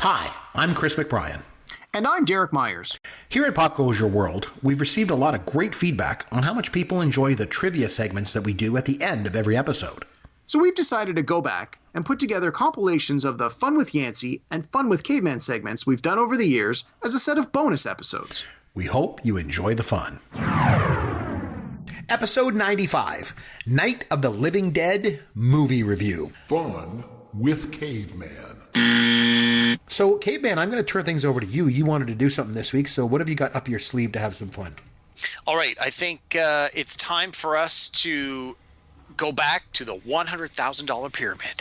Hi, I'm Chris McBrien. And I'm Derek Myers. Here at Pop Goes Your World, we've received a lot of great feedback on how much people enjoy the trivia segments that we do at the end of every episode. So we've decided to go back and put together compilations of the Fun with Yancey and Fun with Caveman segments we've done over the years as a set of bonus episodes. We hope you enjoy the fun. Episode 95, Night of the Living Dead Movie Review. Fun with Caveman. So, Caveman, I'm going to turn things over to you. You wanted to do something this week, so what have you got up your sleeve to have some fun? All right, I think it's time for us to go back to the $100,000 pyramid.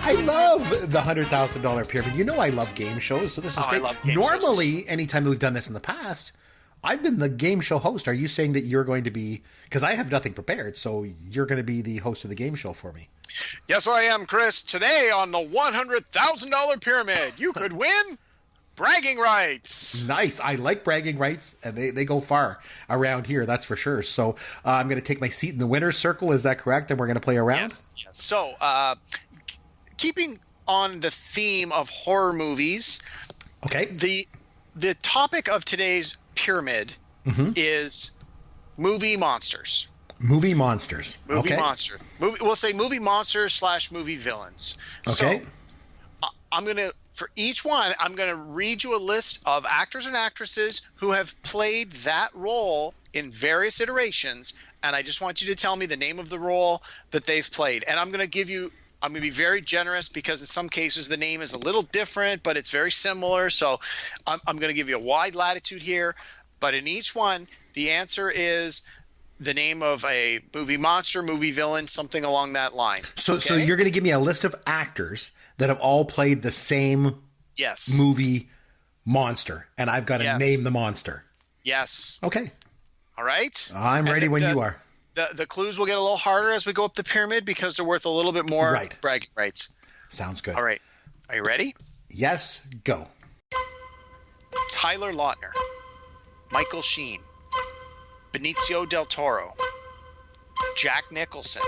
I love the $100,000 pyramid. You know I love game shows, so this is great. I love game Normally, shows. Anytime we've done this in the past, I've been the game show host. Are you saying that you're going to be, because I have nothing prepared, so you're going to be the host of the game show for me? Yes, I am, Chris. Today on the $100,000 pyramid, you could win bragging rights. Nice. I like bragging rights, and they go far around here, that's for sure. So I'm going to take my seat in the winner's circle. Is that correct? And we're going to play around? Yes. So, keeping on the theme of horror movies, okay. The topic of today's pyramid is movie monsters. Movie monsters. Movie okay. monsters. We'll say movie monsters / movie villains. Okay. So for each one, I'm going to read you a list of actors and actresses who have played that role in various iterations, and I just want you to tell me the name of the role that they've played. And I'm going to be very generous because in some cases the name is a little different, but it's very similar. So I'm going to give you a wide latitude here. But in each one, the answer is the name of a movie monster, movie villain, something along that line. So you're going to give me a list of actors that have all played the same movie monster, and I've got to name the monster. Yes. Okay. All right. I'm ready when you are. The clues will get a little harder as we go up the pyramid because they're worth a little bit more bragging rights. Sounds good. All right. Are you ready? Yes, go. Tyler Lautner, Michael Sheen, Benicio del Toro, Jack Nicholson,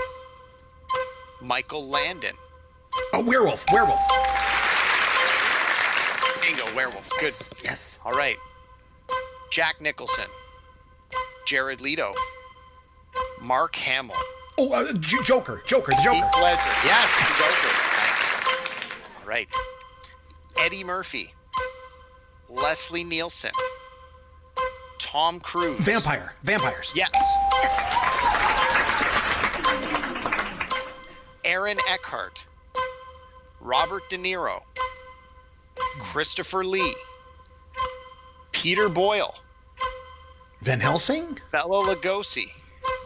Michael Landon. Oh, werewolf. Bingo, werewolf. Good. Yes. All right. Jack Nicholson, Jared Leto, Mark Hamill. Oh, Joker. The Joker. Heath Ledger. Yes, Joker. Nice. All right. Eddie Murphy, Leslie Nielsen, Tom Cruise. Vampires. Yes. Aaron Eckhart, Robert De Niro, Christopher Lee, Peter Boyle, Van Helsing, Bela Lugosi,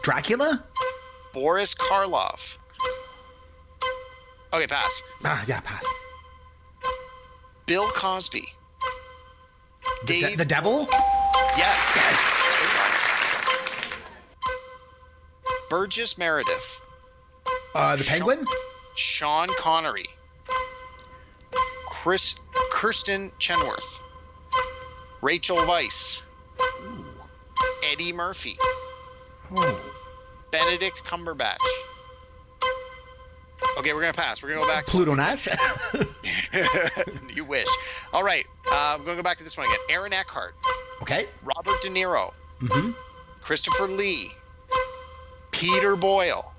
Dracula, Boris Karloff. Okay, pass. Pass. Bill Cosby. The devil? Yes. Burgess Meredith. The Penguin? Sean Connery. Kirsten Chenworth. Rachel Weisz. Ooh. Eddie Murphy. Oh. Benedict Cumberbatch. Okay, we're going to pass. We're going to go back. Pluto Nash? You wish. All right. I'm going to go back to this one again. Aaron Eckhart. Okay. Robert De Niro. Mm-hmm. Christopher Lee. Peter Boyle.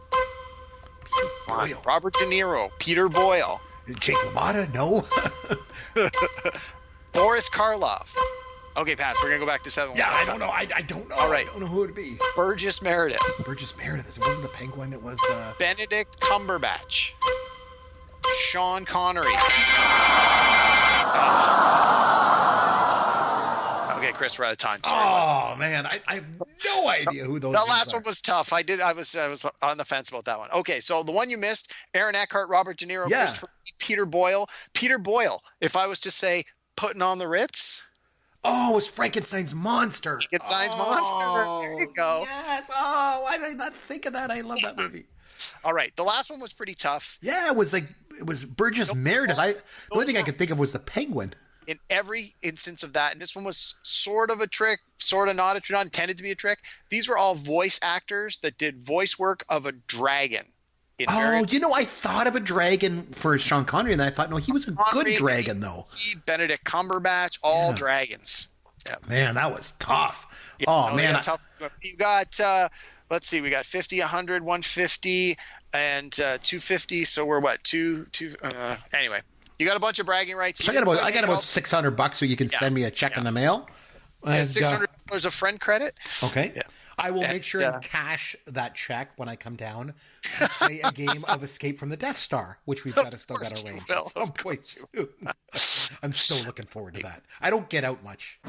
Robert De Niro. Peter Boyle. Jake LaMotta? No. Boris Karloff. Okay, pass. We're going to go back to 7. Yeah, I don't know. I don't know. All right. I don't know who it would be. Burgess Meredith. It wasn't the Penguin. It was... Benedict Cumberbatch. Sean Connery. Okay, Chris, we're out of time. Sorry. Oh, man. I have no idea who those That last are. one was tough. I was on the fence about that one. Okay, so the one you missed, Aaron Eckhart, Robert De Niro, Christopher Lee, Peter Boyle. Peter Boyle, if I was to say Putting on the Ritz. Oh, it was Frankenstein's monster. Frankenstein's monster. There you go. Yes. Oh, why did I not think of that? I love that movie. All right. The last one was pretty tough. Yeah, it was Burgess Meredith. The only thing I could think of was the Penguin. in every instance of that, and this one was sort of a trick, sort of not intended to be a trick. These were all voice actors that did voice work of a dragon. I thought of a dragon for Sean Connery, and I thought, no, he was a good dragon, though. Benedict Cumberbatch, all dragons. Yeah. Man, that was tough. Yeah, man. You got, let's see, we got 50, 100, 150, and 250. So we're what, anyway. You got a bunch of bragging rights. So I got about $600, so you can send me a check in the mail. And $600 of friend credit. Okay. Yeah. I will make sure and cash that check when I come down to play a game of Escape from the Death Star, which we've still got to arrange at some point soon. I'm so looking forward to that. I don't get out much.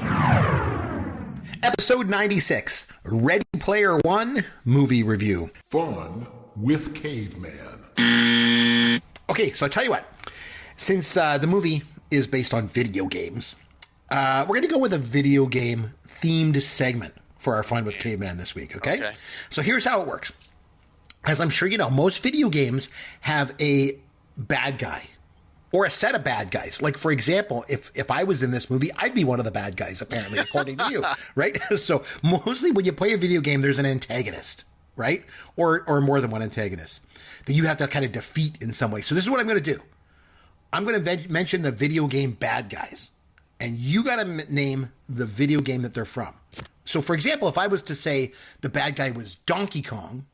Episode 96, Ready Player One movie review. Fun with Caveman. Okay, so I tell you what. Since the movie is based on video games, we're going to go with a video game themed segment for our Fun with Caveman this week, okay? So here's how it works. As I'm sure you know, most video games have a bad guy or a set of bad guys. Like, for example, if I was in this movie, I'd be one of the bad guys, apparently, according to you, right? So mostly when you play a video game, there's an antagonist, right? Or more than one antagonist that you have to kind of defeat in some way. So this is what I'm going to do. I'm going to mention the video game bad guys, and you got to name the video game that they're from. So, for example, if I was to say the bad guy was Donkey Kong,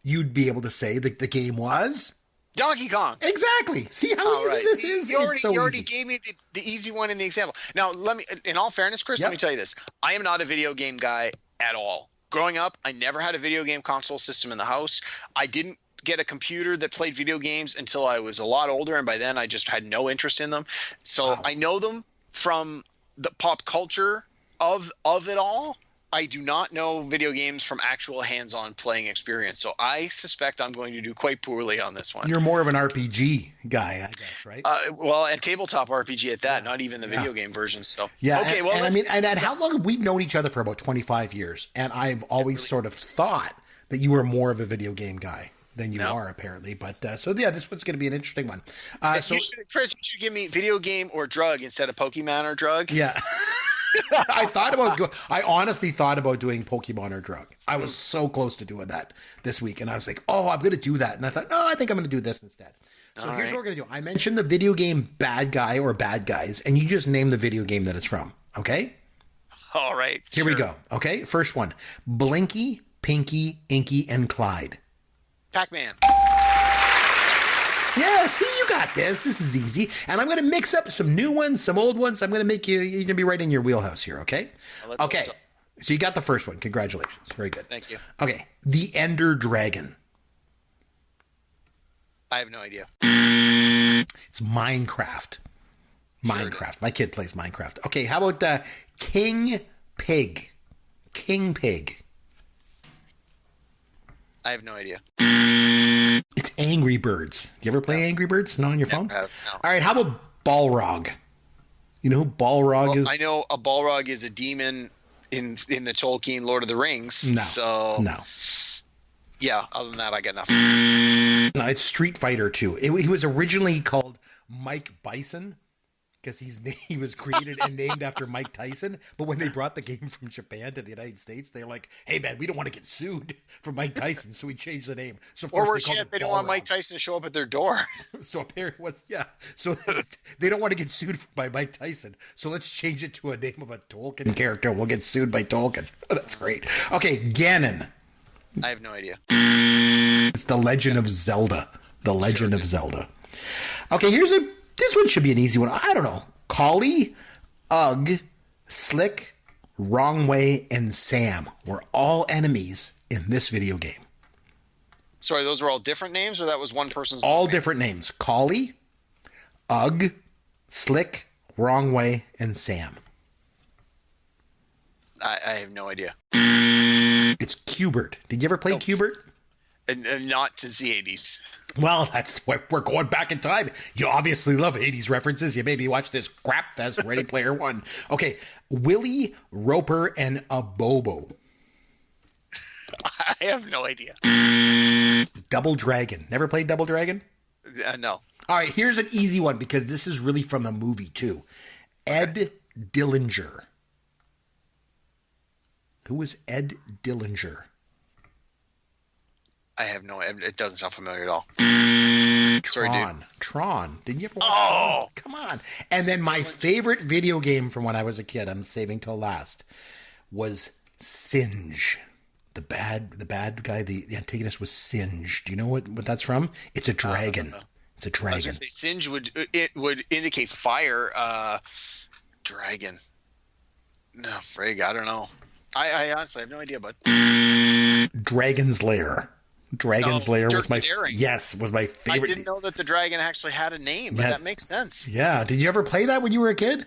you'd be able to say that the game was Donkey Kong. Exactly. See how easy this is? You already gave me the easy one in the example. Now, let me, in all fairness, Chris, let me tell you this. I am not a video game guy at all. Growing up, I never had a video game console system in the house. I didn't get a computer that played video games until I was a lot older, and by then I just had no interest in them. So I know them from the pop culture of it all. I do not know video games from actual hands-on playing experience, so I suspect I'm going to do quite poorly on this one. You're more of an RPG guy, I guess, right? Well, and tabletop RPG at that, not even the video game versions. So okay, and how long have we known each other for? About 25 years, and I've always sort of thought that you were more of a video game guy than you are, apparently. But this one's going to be an interesting one. Chris, you should give me video game or drug instead of Pokemon or drug. Yeah. I honestly thought about doing Pokemon or drug. I was so close to doing that this week, and I was like, oh, I'm going to do that. And I thought, no, I think I'm going to do this instead. So here's what we're going to do. I mentioned the video game bad guy or bad guys, and you just name the video game that it's from, okay? All right. Here we go, okay? First one, Blinky, Pinky, Inky, and Clyde. Pac-Man. Yeah, see, you got this. This is easy. And I'm going to mix up some new ones, some old ones. I'm going to make you're going to be right in your wheelhouse here, okay? Okay. So you got the first one. Congratulations. Very good. Thank you. Okay. The Ender Dragon. I have no idea. It's Minecraft. Minecraft. My kid plays Minecraft. Okay, how about King Pig? King Pig. I have no idea. It's Angry Birds. Do you ever play Angry Birds? Not on your phone? No. All right, how about Balrog? You know who Balrog is? I know a Balrog is a demon in the Tolkien Lord of the Rings. No. Yeah, other than that, I got nothing. No, it's Street Fighter 2. He was originally called Mike Bison because he was created and named after Mike Tyson. But when they brought the game from Japan to the United States, they were like, hey, man, we don't want to get sued for Mike Tyson, so we changed the name. So of course they don't want Mike Tyson to show up at their door. So apparently so they don't want to get sued by Mike Tyson. So let's change it to a name of a Tolkien character. We'll get sued by Tolkien. Oh, that's great. Okay, Ganon. I have no idea. It's The Legend of Zelda. The Legend of Zelda. Okay, this one should be an easy one. I don't know. Collie, Ugg, Slick, Wrong Way, and Sam were all enemies in this video game. Sorry, those were all different names, or that was one person's name? All different names. Collie, Ugg, Slick, Wrong Way, and Sam. I have no idea. It's Q*bert. Did you ever play Q*bert? And not since the 80s. Well, that's where we're going back in time. You obviously love 80s references. You maybe watch this crap fest, Ready Player One. Okay, Willie, Roper, and Abobo. I have no idea. Double Dragon. Never played Double Dragon? No. All right, here's an easy one because this is really from a movie too. Ed Dillinger. Who was Ed Dillinger? I have no. It doesn't sound familiar at all. Sorry, dude. Tron. Didn't you ever watch Tron? Come on. And then my favorite video game from when I was a kid, I'm saving till last, was Singe. The bad guy, the antagonist was Singe. Do you know what that's from? It's a dragon. It's a dragon. I was going to say Singe would indicate fire. Dragon. No, frig, I don't know. I honestly have no idea, bud. Dragon's Lair. Dragon's Lair was my was my favorite. I didn't know that the dragon actually had a name, but that makes sense. Yeah. Did you ever play that when you were a kid?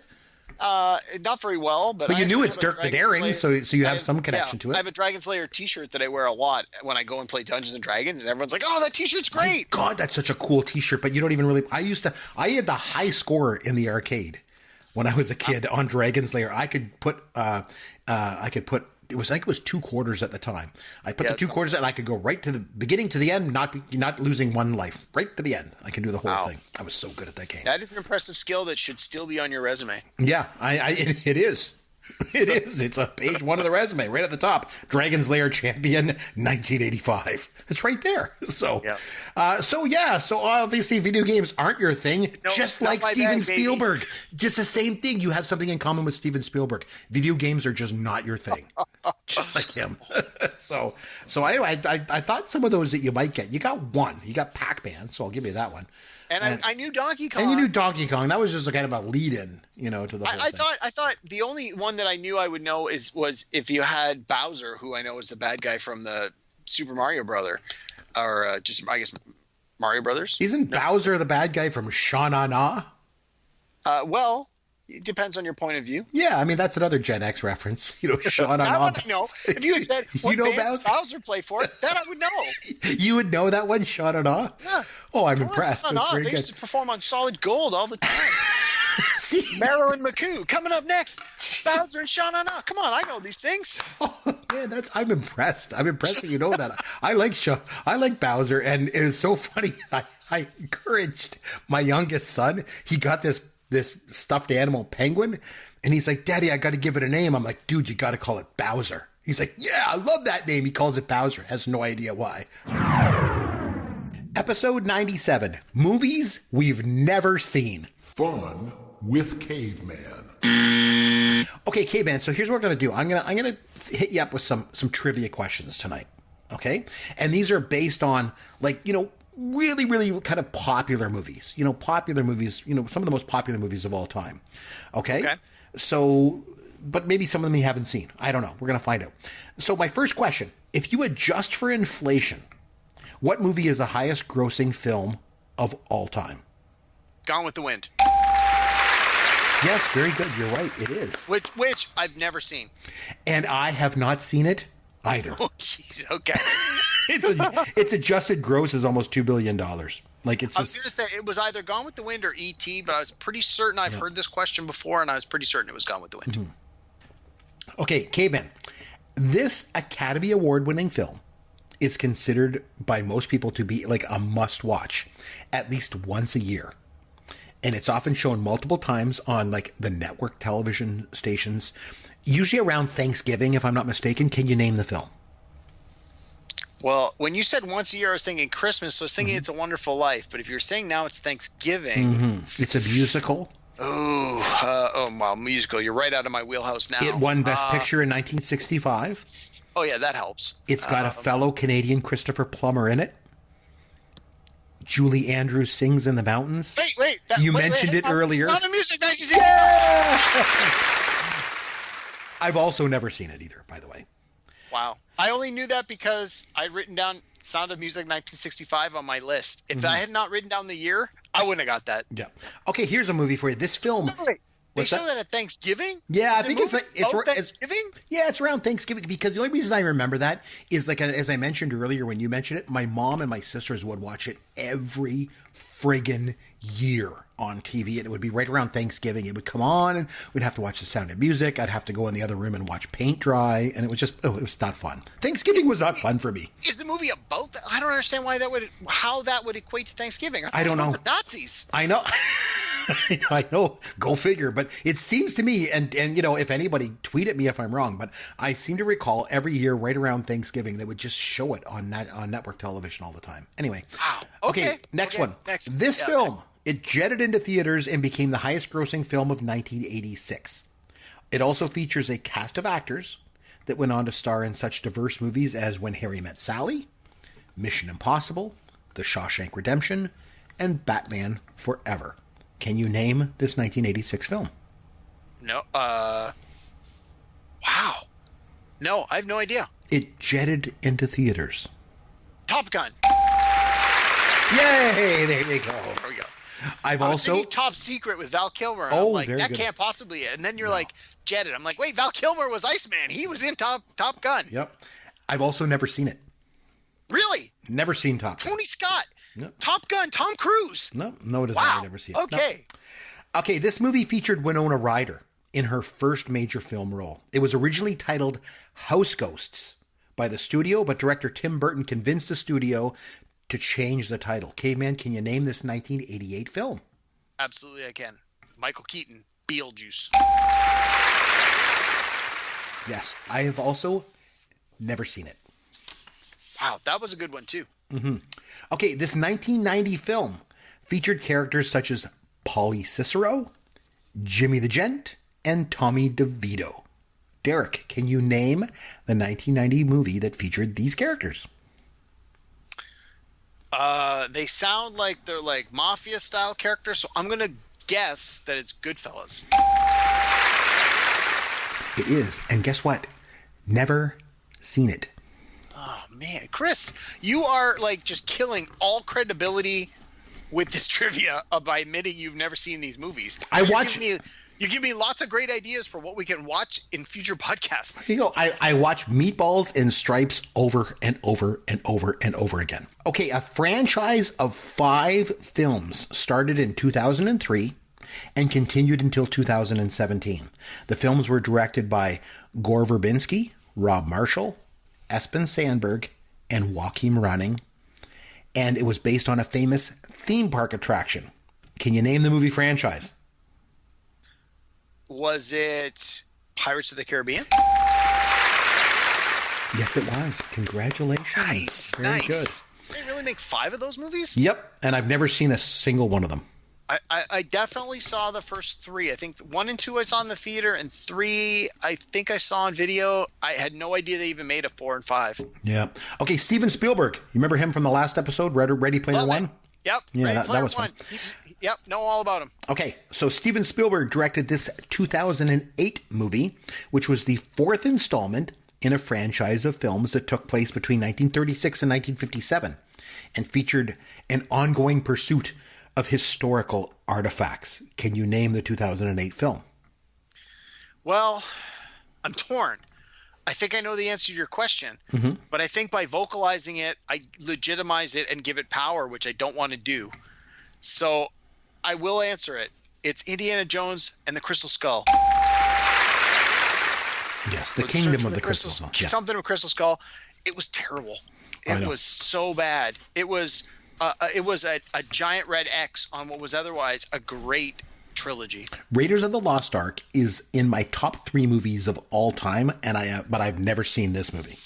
Not very well, but you knew it's Dirk the Daring, so you have some connection to it. I have a Dragon Slayer T-shirt that I wear a lot when I go and play Dungeons and Dragons, and everyone's like, "Oh, that T-shirt's great!" My God, that's such a cool T-shirt. But you don't even really. I had the high score in the arcade when I was a kid on Dragon's Lair. I could put. It was 2 quarters at the time. I put the 2 quarters and I could go right to the beginning to the end, not losing one life, right to the end. I can do the whole thing. I was so good at that game. That is an impressive skill that should still be on your resume. Yeah, it is. It is. It's a page 1 of the resume, right at the top. Dragon's Lair champion, 1985. It's right there. So, so obviously video games aren't your thing. Just like Steven Spielberg. Just the same thing. You have something in common with Steven Spielberg. Video games are just not your thing. Just like him. So anyway, I thought some of those that you might get. You got one. You got Pac-Man, so I'll give you that one. And I knew Donkey Kong. And you knew Donkey Kong. That was just a kind of a lead-in, to the whole thing. I thought the only one that I knew I would know was if you had Bowser, who I know is the bad guy from the Super Mario Brother, or just I guess Mario Brothers. Isn't Bowser the bad guy from Sha-Na-Na? Well, it depends on your point of view. Yeah, I mean that's another Gen X reference. Sha-Na-Na. No, if you had said what band Bowser play for, that I would know. You would know that one, Sha-Na-Na? Yeah. Oh, I'm impressed. They used to perform on Solid Gold all the time. See, Marilyn McCoo coming up next. Bowser and Sha-Na-Na. Come on, I know these things. Oh man, I'm impressed. I'm impressed that you know that. I like Bowser, and it was so funny. I encouraged my youngest son. He got this stuffed animal penguin, and he's like, "Daddy, I got to give it a name." I'm like, "Dude, you got to call it Bowser." He's like, "Yeah, I love that name." He calls it Bowser. Has no idea why. Episode 97: Movies We've Never Seen. Fun with Caveman. Okay, Caveman. So here's what we're gonna do. I'm gonna hit you up with some trivia questions tonight. Okay, and these are based on really, really kind of popular movies. Some of the most popular movies of all time. Okay. So, but maybe some of them you haven't seen. I don't know. We're gonna find out. So my first question: if you adjust for inflation, what movie is the highest grossing film of all time? Gone with the Wind. Yes, very good. You're right. It is. Which I've never seen. And I have not seen it either. Oh, jeez. Okay. It's adjusted gross is almost $2 billion. I was going to say it was either Gone with the Wind or E.T., but I was pretty certain I've heard this question before, and I was pretty certain it was Gone with the Wind. Mm-hmm. Okay, Caveman. This Academy Award-winning film is considered by most people to be like a must-watch at least once a year. And it's often shown multiple times on the network television stations, usually around Thanksgiving, if I'm not mistaken. Can you name the film? Well, when you said once a year, I was thinking Christmas. So I was thinking It's a Wonderful Life. But if you're saying now it's Thanksgiving. It's a musical. Oh, wow, musical. You're right out of my wheelhouse now. It won Best Picture in 1965. Oh, yeah, that helps. It's got a fellow Canadian, Christopher Plummer, in it. Julie Andrews sings in the mountains. Wait. You mentioned it earlier. Sound of Music 1960. I've also never seen it either, by the way. Wow. I only knew that because I'd written down Sound of Music 1965 on my list. If I had not written down the year, I wouldn't have got that. Yeah. Okay, here's a movie for you. This film... Wait. They show that at Thanksgiving? Yeah, I think it's Thanksgiving? It's around Thanksgiving, because the only reason I remember that is as I mentioned earlier when you mentioned it, my mom and my sisters would watch it every friggin' year on TV, and it would be right around Thanksgiving. It would come on, and we'd have to watch The Sound of Music. I'd have to go in the other room and watch paint dry, and it was just, it was not fun. Thanksgiving was not fun for me. Is the movie about that? I don't understand how that would equate to Thanksgiving. I don't know. The Nazis. I know. I know. Go figure. But it seems to me, and if anybody, tweet at me if I'm wrong, but I seem to recall every year right around Thanksgiving they would just show it on network television all the time. Anyway. Wow. Okay. Next one. This film, it jetted into theaters and became the highest grossing film of 1986. It also features a cast of actors that went on to star in such diverse movies as When Harry Met Sally, Mission Impossible, The Shawshank Redemption, and Batman Forever. Can you name this 1986 film? No. Wow. No, I have no idea. It jetted into theaters. Top Gun. Yay! There you go. There we go. I was thinking Top Secret with Val Kilmer. Oh, I'm like, very that good. can't possibly. And then you're like, jetted. I'm like, wait, Val Kilmer was Iceman. He was in Top Gun. Yep. I've also never seen it. Really? Never seen Top Gun. Tony Scott. Nope. Top Gun. Tom Cruise. No, it isn't. Wow. I've never seen it. Okay. No. Okay, this movie featured Winona Ryder in her first major film role. It was originally titled House Ghosts by the studio, but director Tim Burton convinced the studio to change the title. Caveman, can you name this 1988 film? Absolutely, I can. Michael Keaton, Beetlejuice. Yes, I have also never seen it. Wow, that was a good one, too. Mm-hmm. Okay, this 1990 film featured characters such as Polly Cicero, Jimmy the Gent, and Tommy DeVito. Derek, can you name the 1990 movie that featured these characters? They sound like they're like mafia-style characters, so I'm going to guess that it's Goodfellas. It is, and guess what? Never seen it. Oh, man. Chris, you are like just killing all credibility with this trivia by admitting you've never seen these movies. You give me lots of great ideas for what we can watch in future podcasts. Here you go. I watch Meatballs and Stripes over and over and over and over again. Okay, a franchise of 5 films started in 2003 and continued until 2017. The films were directed by Gore Verbinski, Rob Marshall, Espen Sandberg, and Joachim Ronning, and it was based on a famous theme park attraction. Can you name the movie franchise? Was it Pirates of the Caribbean? Yes, it was. Congratulations. Nice. Very good. Did they really make 5 of those movies? Yep, and I've never seen a single one of them. I definitely saw the first 3. I think 1 and 2 I saw in the theater, and 3 I think I saw on video. I had no idea they even made a 4 and 5. Yeah. Okay, Steven Spielberg. You remember him from the last episode, Ready Player One? Yep. Yeah, that was fun. Yep, know all about him. Okay, so Steven Spielberg directed this 2008 movie, which was the 4th installment in a franchise of films that took place between 1936 and 1957 and featured an ongoing pursuit of historical artifacts. Can you name the 2008 film? Well, I'm torn. I think I know the answer to your question, but I think by vocalizing it, I legitimize it and give it power, which I don't want to do. So I will answer it. It's Indiana Jones and the Crystal Skull. Yes, the Kingdom of the Crystal Skull. Yeah. Something with Crystal Skull. It was terrible. It was so bad. It was a giant red X on what was otherwise a great trilogy. Raiders of the Lost Ark is in my top 3 movies of all time, but I've never seen this movie.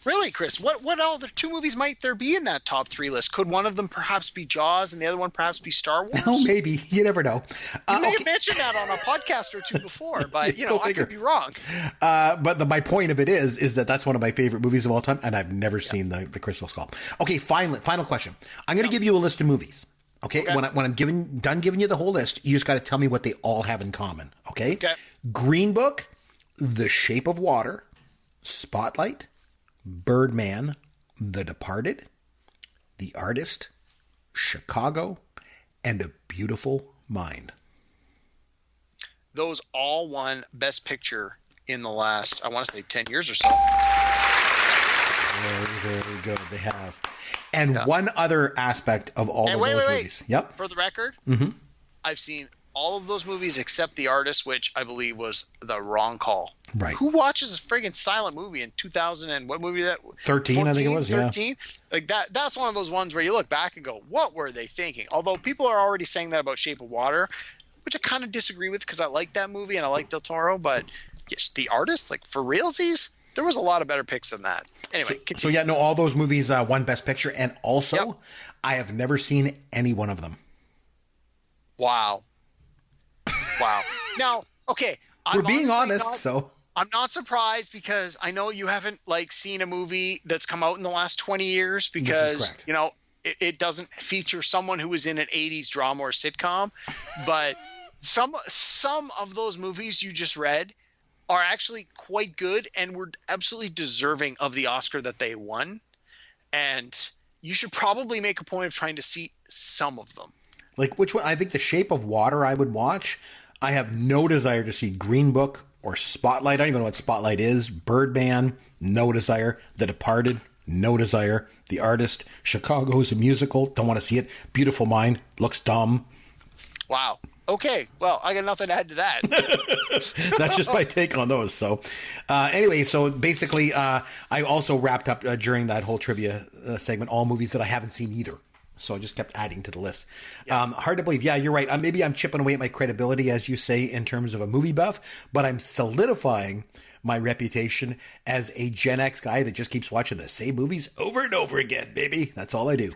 Really, Chris? What other 2 movies might there be in that top 3 list? Could one of them perhaps be Jaws and the other one perhaps be Star Wars? Oh, maybe. You never know. You may have mentioned that on a podcast or 2 before, but I could be wrong. But my point of it is that that's one of my favorite movies of all time, and I've never seen the Crystal Skull. Okay, final question. I'm going to give you a list of movies. Okay? When I'm done giving you the whole list, you just got to tell me what they all have in common. Okay? Green Book, The Shape of Water, Spotlight, Birdman, The Departed, The Artist, Chicago, and A Beautiful Mind. Those all won Best Picture in the last, I want to say 10 years or so. Very, very good. They have. And one other aspect of all of those movies. Yep. For the record, I've seen all of those movies except The Artist, which I believe was the wrong call. Right. Who watches a friggin' silent movie in 2000 and what movie that? 13, 14, I think it was. 13? Yeah. Like that's one of those ones where you look back and go, what were they thinking? Although people are already saying that about Shape of Water, which I kind of disagree with because I like that movie and I like Del Toro, but yes, The Artist, like for realsies, there was a lot of better picks than that. Anyway, so yeah, no, all those movies won Best Picture, and also I have never seen any one of them. Wow. Now, okay, we're being honest, so I'm not surprised because I know you haven't seen a movie that's come out in the last 20 years because it doesn't feature someone who was in an 80s drama or sitcom, but some of those movies you just read are actually quite good and were absolutely deserving of the Oscar that they won. And you should probably make a point of trying to see some of them. Like which one? I think The Shape of Water I would watch. I have no desire to see Green Book or Spotlight. I don't even know what Spotlight is. Birdman, no desire. The Departed, no desire. The Artist, Chicago's a musical, don't want to see it. Beautiful Mind, looks dumb. Wow. Okay, well, I got nothing to add to that. That's just my take on those. So anyway, so basically I also wrapped up during that whole trivia segment all movies that I haven't seen either. So I just kept adding to the list. Yeah. Hard to believe. Yeah, you're right. Maybe I'm chipping away at my credibility, as you say, in terms of a movie buff, but I'm solidifying my reputation as a Gen X guy that just keeps watching the same movies over and over again, baby. That's all I do.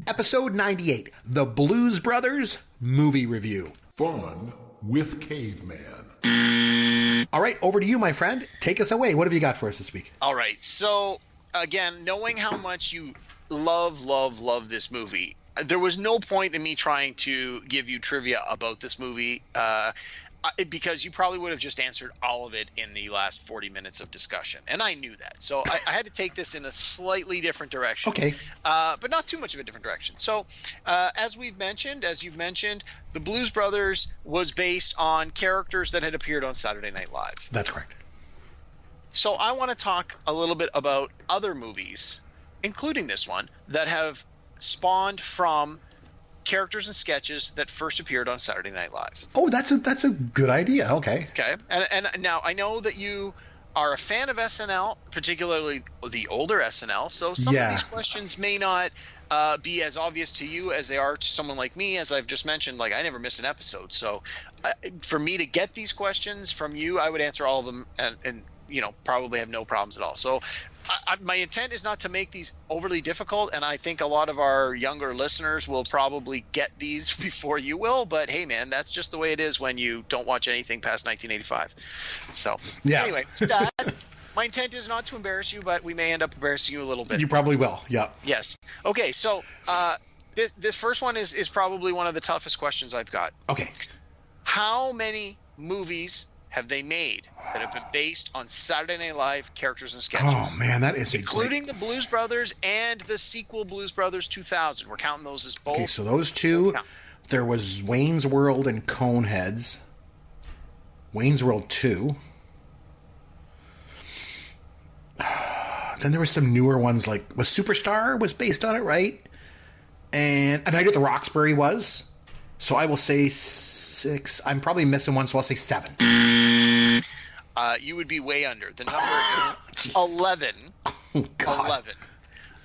Episode 98, The Blues Brothers Movie Review. Fun with Caveman. All right, over to you, my friend. Take us away. What have you got for us this week? All right. So, again, knowing how much you love this movie, there was no point in me trying to give you trivia about this movie because you probably would have just answered all of it in the last 40 minutes of discussion, and I knew that. So I had to take this in a slightly different direction. Okay. But not too much of a different direction. So as you've mentioned, The Blues Brothers was based on characters that had appeared on Saturday Night Live. That's correct. So I want to talk a little bit about other movies, including this one, that have spawned from characters and sketches that first appeared on Saturday Night Live. Oh, that's a good idea. Okay. Okay. And now I know that you are a fan of SNL, particularly the older SNL. So some of these questions may not be as obvious to you as they are to someone like me. As I've just mentioned, I never miss an episode. So for me to get these questions from you, I would answer all of them and probably have no problems at all. So my intent is not to make these overly difficult, and I think a lot of our younger listeners will probably get these before you will, but hey, man, that's just the way it is when you don't watch anything past 1985. So anyway, my intent is not to embarrass you, but we may end up embarrassing you a little bit. You probably will, yeah. Yes. Okay, so this first one is probably one of the toughest questions I've got. Okay. How many movies have they made that have been based on Saturday Night Live characters and sketches? Oh, man, that is including the Blues Brothers and the sequel Blues Brothers 2000. We're counting those as both. Okay, so those two, there was Wayne's World and Coneheads. Wayne's World 2. Then there were some newer ones, was Superstar was based on it, right? And A Night at the Roxbury was. So I will say 6. I'm probably missing one, so I'll say 7. You would be way under. The number is 11. Oh, God. 11.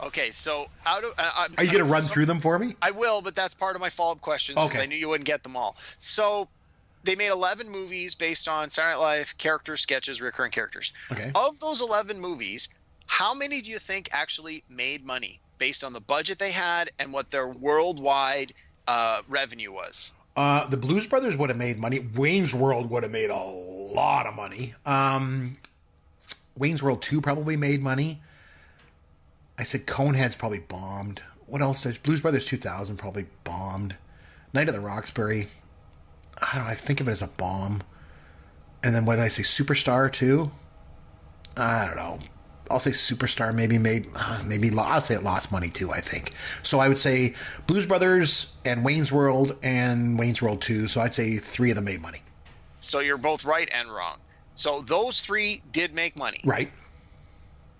Okay, so out of are you going to run through them for me? I will, but that's part of my follow-up questions because I knew you wouldn't get them all. So they made 11 movies based on Saturday Night Live characters, sketches, recurring characters. Okay. Of those 11 movies, how many do you think actually made money based on the budget they had and what their worldwide revenue was? The Blues Brothers would have made money. Wayne's World would have made a lot of money. Wayne's World 2 probably made money. I said Coneheads probably bombed. What else does Blues Brothers 2000 probably bombed. Night at the Roxbury, I don't know, I think of it as a bomb. And then what did I say, Superstar 2? I don't know. I'll say Superstar I'll say it lost money too, I think. So I would say Blues Brothers and Wayne's World 2. So I'd say 3 of them made money. So you're both right and wrong. So those 3 did make money. Right.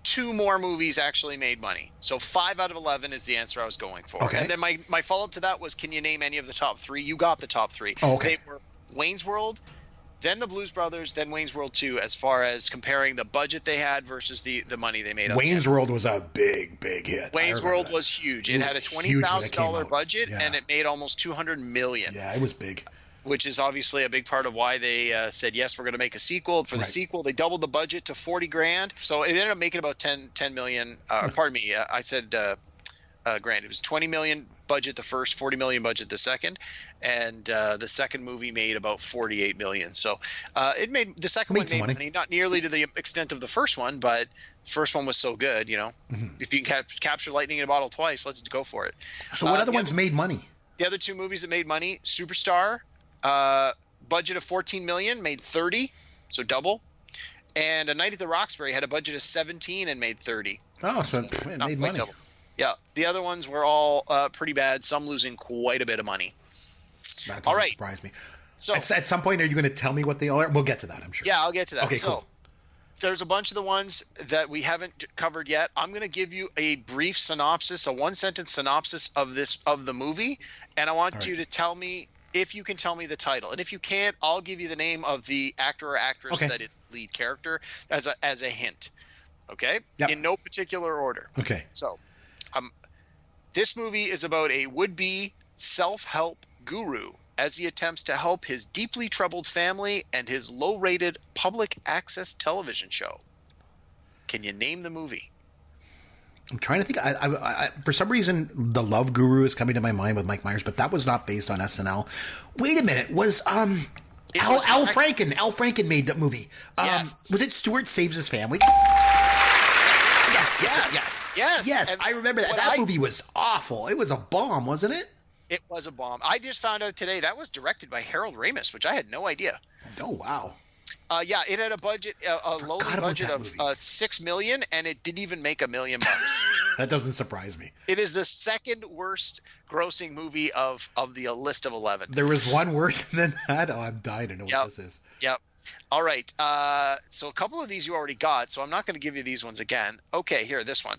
2 more movies actually made money. So 5 out of 11 is the answer I was going for. Okay. And then my follow-up to that was, can you name any of the top 3? You got the top 3. Oh, okay. They were Wayne's World, then the Blues Brothers, then Wayne's World 2, as far as comparing the budget they had versus the money they made. Wayne's World was a big hit. Wayne's World was huge. It had a $20,000 budget, and it made almost $200 million. Yeah, it was big. Which is obviously a big part of why they said, yes, we're going to make a sequel. For the sequel, they doubled the budget to $40,000. So it ended up making about $10 million. Pardon me, I said grand. It was $20 million budget the first, $40 million budget the second, and the second movie made about $48 million. So the second one made money, not nearly to the extent of the first one, but the first one was so good, you know. Mm-hmm. If you can capture lightning in a bottle twice, let's go for it. So what other ones made money? The other 2 movies that made money, Superstar, budget of $14 million, made $30, so double. And A Night at the Roxbury had a budget of $17 and made $30. Oh, so it made money. Double. Yeah, the other ones were all pretty bad. Some losing quite a bit of money. That doesn't surprise me. So at some point, are you going to tell me what they all are? We'll get to that, I'm sure. Yeah, I'll get to that. Okay, cool. There's a bunch of the ones that we haven't covered yet. I'm going to give you a brief synopsis, a 1-sentence synopsis of the movie, and I want you to tell me if you can tell me the title. And if you can't, I'll give you the name of the actor or actress that is the lead character as a hint. Okay? Yep. In no particular order. Okay. So, this movie is about a would-be self-help guru as he attempts to help his deeply troubled family and his low-rated public access television show. Can you name the movie? I'm trying to think. I for some reason, The Love Guru is coming to my mind with Mike Myers, but that was not based on SNL. Wait a minute. Was Al Franken made that movie? Yes. Was it Stuart Saves His Family? Yes. I remember that. That movie was awful. It was a bomb, wasn't it? It was a bomb. I just found out today that was directed by Harold Ramis, which I had no idea. Oh, wow. It had a budget, a lowly budget of $6 million, and it didn't even make $1 million. That doesn't surprise me. It is the second worst grossing movie of the list of 11. There was one worse than that. Oh, I'm dying to know what this is. Yep. All right. So a couple of these you already got, so I'm not going to give you these ones again. Okay, here, this one.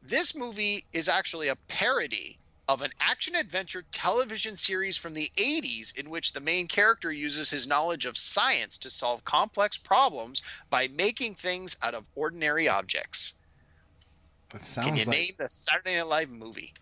This movie is actually a parody of an action-adventure television series from the 80s in which the main character uses his knowledge of science to solve complex problems by making things out of ordinary objects. That sounds Can you name the Saturday Night Live movie?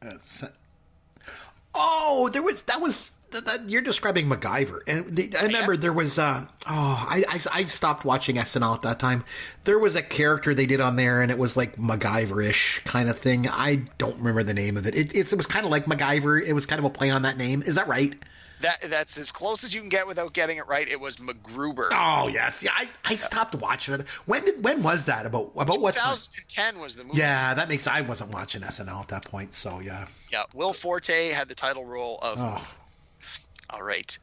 You're describing MacGyver, and I remember there was. I stopped watching SNL at that time. There was a character they did on there, and it was like MacGyver-ish kind of thing. I don't remember the name of it. It was kind of like MacGyver. It was kind of a play on that name. Is that right? That's as close as you can get without getting it right. It was MacGruber. Oh yes, yeah. I stopped watching it. When was that? About what time? 2010 was the movie. Yeah, that makes. I wasn't watching SNL at that point, so yeah. Yeah, Will Forte had the title role of. Oh. All right.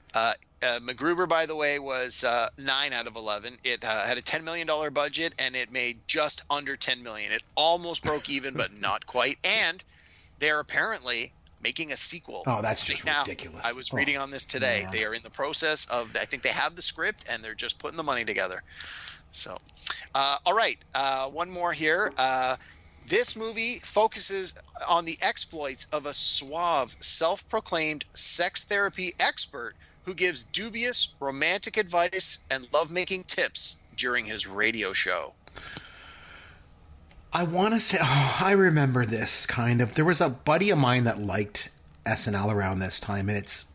MacGruber, by the way, was 9 out of 11. It had a $10 million budget, and it made just under $10 million. It almost broke even, but not quite. And they're apparently making a sequel. Oh, that's just ridiculous. I was reading on this today. Yeah. They are in the process of, I think they have the script, and they're just putting the money together. So, all right. One more here. This movie focuses on the exploits of a suave, self-proclaimed sex therapy expert who gives dubious romantic advice and lovemaking tips during his radio show. I want to say, I remember this kind of. There was a buddy of mine that liked SNL around this time, and it's,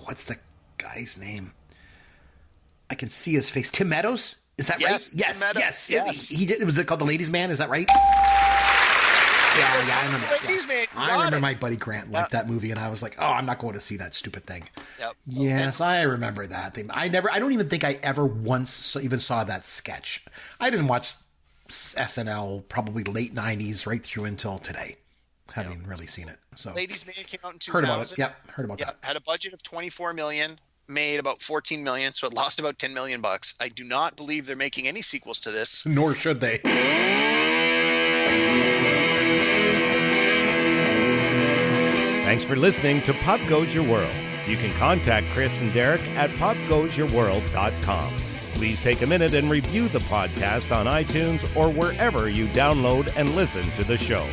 what's the guy's name? I can see his face. Tim Meadows? Is that right? Yes. He did. Was it called The Ladies' Man? Is that right? Yeah, I remember. I remember my buddy Grant liked that movie, and I was like, I'm not going to see that stupid thing. Yep. Yes, I remember that thing. I don't even think I ever once even saw that sketch. I didn't watch SNL probably late 90s right through until today. Haven't really seen it. So Ladies' Man came out in 2000. Heard about it. Yep, heard about that. Had a budget of $24 million. Made about $14 million, so it lost about $10 million. I do not believe they're making any sequels to this. Nor should they. Thanks for listening to Pop Goes Your World. You can contact Chris and Derek at popgoesyourworld.com. Please take a minute and review the podcast on iTunes or wherever you download and listen to the show.